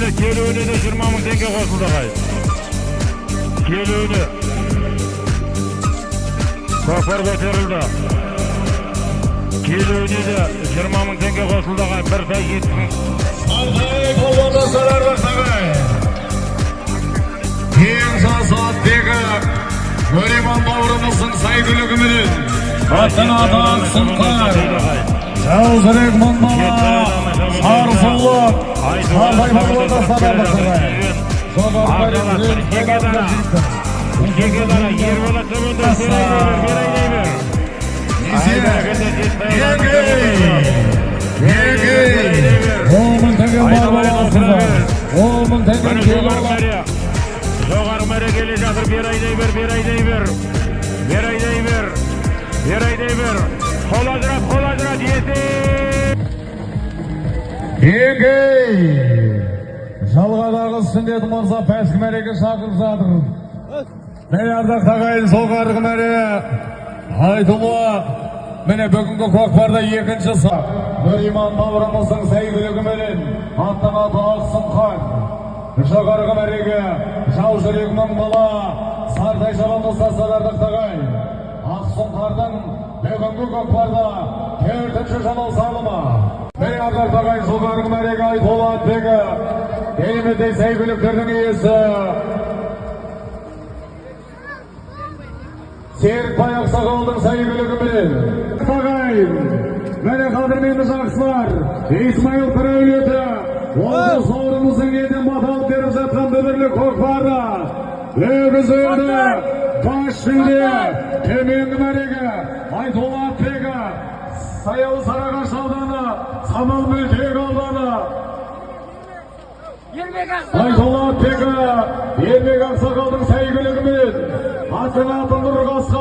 Mene kelöğüne de 20 000 tenge koşuldu gayet. Kelöğüne. Kopar götürüldü. Kelöğüne de 20 000 tenge koşuldu gayet. Bir say gitsin. Salgay kollarda sarar başlagay. Kiyinsa saatteki Nuriman bavrımızın saygılığı bilen Atın adan Sultan Çavzırık Mundala Sarsılluk Salgay kollarda sarar başlagay. Çekedara yer bola tömünde Beraydeybir. Olmun tenge var balasında. Olmun tenge geliyorlar. Жоғары мәре келе жатыр Берайдейбір. Қол ажырат, есі. Еңгей! Жалғадағы Сүндет Мырза пәскі мәреге шақырып жатыр. Мені ардақ ағайын сол қарғы мәре. Айтулы, міне бүгінгі көкпарда екінші сақ. Нұриман бауырымыздың сәйгілігі менен аттың аты Ақсұңқар. Жоғарғы мәреге жау жүрек мың бала Сардай жабамызда садардық тағай. Ақсұңқардың бүгінгі көкпарда төртінші жамал салымы. Мені ардақ ағайын жоғарғы мәреге Айтулы аттегі елімізде сәйгіліктердің иесі Серікбай Ақсақалдың сәйгілігі менен тағайын. Мені қадірменді жақсылар, Исмаил Тіреулеті, осы сауырымыздың еден баталып беріп жатқан дүбірлі көкпары. Өгіз өрді, баш жүлде, төменгі мәреге, Айтулы аттегі, Саялы Сарағаш ауданы, Самал Мөлтек ауданы. Айтулы аттегі, Ермек Ақсақалдың сәйгілігімен, атың атын нұрғасқа